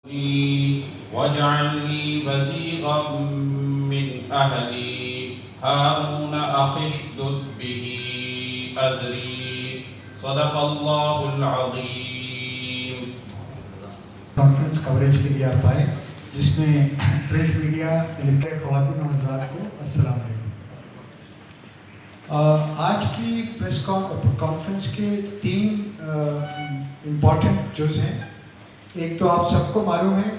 واجعل لي وزيرا من أهلي هارون أخي اشدد به أزري صدق الله العظيم. کانفرنس کوریج کے لیے آپ آئے جس میں پرنٹ میڈیا الیکٹرک خواتین و حضرات کو السلام علیکم. آج کی پریس کانفرنس کے تین امپورٹنٹ جز ہیں. ایک تو آپ سب کو معلوم ہے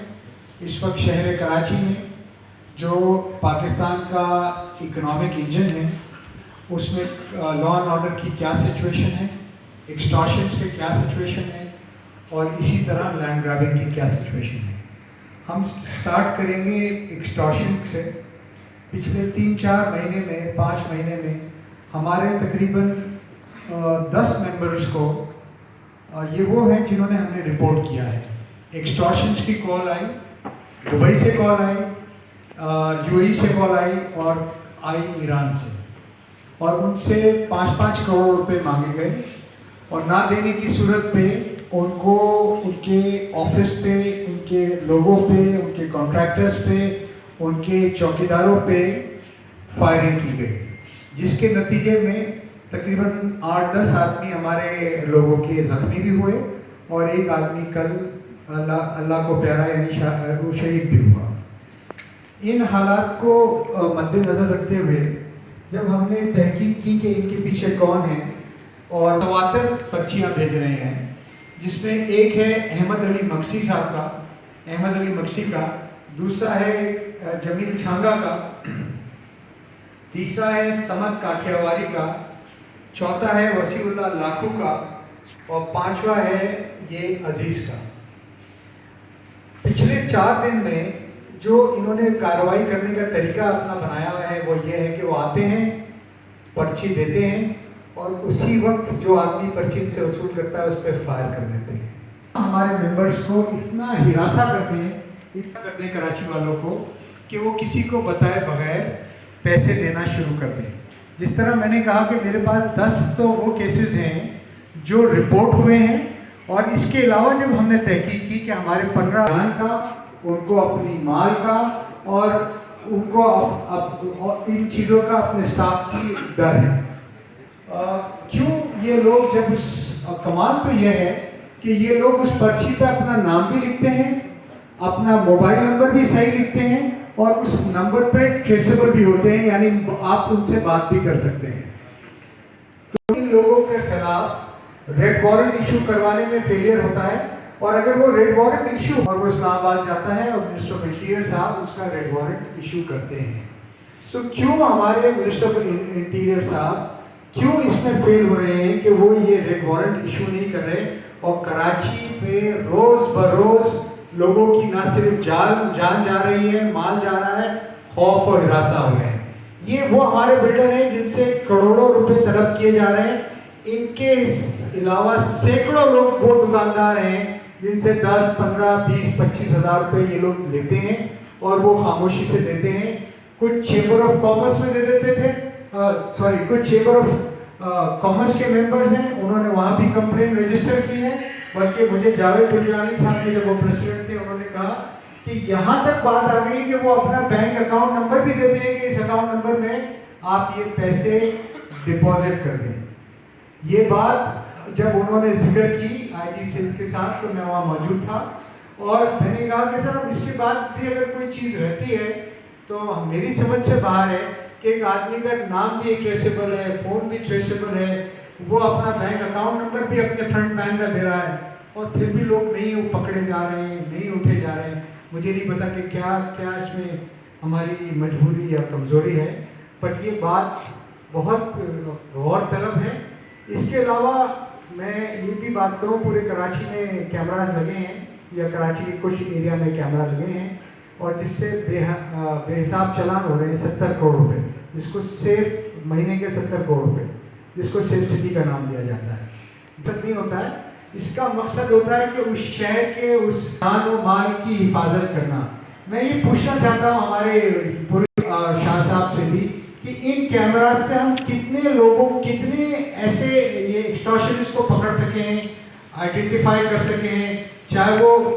اس وقت شہر کراچی میں جو پاکستان کا اکنامک انجن ہے اس میں لا اینڈ آرڈر کی کیا سچویشن ہے، ایکسٹارشنس کے کیا سچویشن ہے، اور اسی طرح لینڈ گرابنگ کی کیا سچویشن ہے. ہم سٹارٹ کریں گے ایکسٹارشن سے. پچھلے 3-4 مہینے میں 5 مہینے میں ہمارے تقریباً 10 ممبرز کو یہ وہ ہیں جنہوں نے ہمیں رپورٹ کیا ہے. ایکسٹارشنس کی کال آئی، دبئی سے کال آئی، یو اے ای سے کال آئی اور آئی ایران سے، اور ان سے 5-5 کروڑ روپے مانگے گئے اور نہ دینے کی صورت پہ ان کو ان کے آفس پہ، ان کے لوگوں پہ، ان کے کانٹریکٹرز پہ، ان کے چوکیداروں پہ فائرنگ کی گئی، جس کے نتیجے میں تقریباً 8-10 آدمی ہمارے لوگوں کے زخمی بھی ہوئے اور ایک آدمی کل اللہ کو پیارا یعنی وہ شہید بھی ہوا. ان حالات کو مد نظر رکھتے ہوئے جب ہم نے تحقیق کی کہ ان کے پیچھے کون ہیں، اور تواتر پرچیاں بھیج رہے ہیں، جس میں ایک ہے احمد علی مکسی صاحب کا، احمد علی مکسی کا، دوسرا ہے جمیل چھانگا کا، تیسرا ہے سمت کاٹھیاواری کا، چوتھا ہے وسیع اللہ لاکھو کا، اور 5واں ہے یہ عزیز کا. پچھلے 4 دن میں جو انہوں نے کارروائی کرنے کا طریقہ اپنا بنایا ہوا ہے وہ یہ ہے کہ وہ آتے ہیں، پرچی دیتے ہیں، اور اسی وقت جو آدمی پرچی ان سے وصول کرتا ہے اس پہ فائر کر دیتے ہیں. ہمارے ممبرز کو اتنا ہراساں کرتے ہیں، اتنا کرتے ہیں کراچی والوں کو کہ وہ کسی کو بتائے بغیر پیسے دینا شروع کر دیں. جس طرح میں نے کہا کہ میرے پاس 10 تو وہ کیسز ہیں جو رپورٹ ہوئے ہیں، اور اس کے علاوہ جب ہم نے تحقیق کی کہ ہمارے 15 جان کا، ان کو اپنی مال کا، اور ان کو ان چیزوں کا اپنے اسٹاف کی ڈر ہے. کیوں یہ لوگ جب اس کمال تو یہ ہے کہ یہ لوگ اس پرچی پہ اپنا نام بھی لکھتے ہیں، اپنا موبائل نمبر بھی صحیح لکھتے ہیں، اور اس نمبر پہ ٹریسیبل بھی ہوتے ہیں، یعنی آپ ان سے بات بھی کر سکتے ہیں. تو ان لوگوں کے خلاف ریڈ وارنٹ ایشو کروانے میں فیلئر ہوتا ہے، اور اگر وہ ریڈ وارنٹ ایشو اور وہ اسلام آباد جاتا ہے اور منسٹر آف انٹیریئر صاحب اس کا ریڈ وارنٹ ایشو کرتے ہیں. کیوں ہمارے منسٹر آف انٹیریئر صاحب کیوں اس میں فیل ہو رہے ہیں کہ وہ یہ ریڈ وارنٹ ایشو نہیں کر رہے، اور کراچی پہ روز بروز لوگوں کی نہ صرف جان جا رہی ہے، مال جا رہا ہے، خوف و ہراساں ہو رہے ہیں. یہ وہ ہمارے بلڈر ہیں جن سے کروڑوں روپے طلب کیے جا رہے ہیں. ان کے علاوہ سینکڑوں لوگ وہ دکاندار ہیں جن سے 10, 15, 20, 25 ہزار روپے یہ لوگ لیتے ہیں اور وہ خاموشی سے دیتے ہیں. کچھ چیمبر آف کامرس میں دے دیتے تھے، کچھ چیمبر آف کامرس کے ممبرز ہیں، انہوں نے وہاں بھی کمپلین رجسٹر کی ہے. بلکہ مجھے جاوید گجرانی صاحب نے جب وہ پریسیڈنٹ تھے انہوں نے کہا کہ یہاں تک بات آ گئی کہ وہ اپنا بینک اکاؤنٹ نمبر بھی دیتے ہیں کہ اس اکاؤنٹ نمبر میں آپ یہ پیسے ڈپازٹ کر دیں. یہ بات جب انہوں نے ذکر کی آئی جی سندھ کے ساتھ تو میں وہاں موجود تھا، اور میں نے کہا کہ سر اب اس کے بعد بھی اگر کوئی چیز رہتی ہے تو میری سمجھ سے باہر ہے کہ ایک آدمی کا نام بھی ٹریسیبل ہے، فون بھی ٹریسیبل ہے، وہ اپنا بینک اکاؤنٹ نمبر بھی اپنے فرنٹ مین کا دے رہا ہے، اور پھر بھی لوگ نہیں پکڑے جا رہے ہیں، نہیں اٹھے جا رہے ہیں. مجھے نہیں پتا کہ کیا اس میں ہماری مجبوری یا کمزوری ہے، بٹ یہ بات بہت غور طلب ہے. اس کے علاوہ میں یہ بھی بات کروں، پورے کراچی میں کیمراز لگے ہیں، یا کراچی کے کچھ ایریا میں کیمرا لگے ہیں، اور جس سے بے حساب چلان ہو رہے ہیں 70 کروڑ روپے، جس کو سیف مہینے کے 70 کروڑ روپے، جس کو سیف سٹی کا نام دیا جاتا ہے. مقصد نہیں ہوتا ہے، اس کا مقصد ہوتا ہے کہ اس شہر کے اس جان و مال کی حفاظت کرنا. میں یہ پوچھنا چاہتا ہوں ہمارے پولیس شاہ صاحب سے بھی کہ ان کیمراز سے ہم کتنے لوگوں، کتنے ایسے یہ ایکسٹارشنسٹ کو پکڑ سکے ہیں، آئیڈینٹیفائی کر سکے ہیں، چاہے وہ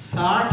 60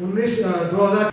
2000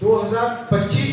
2025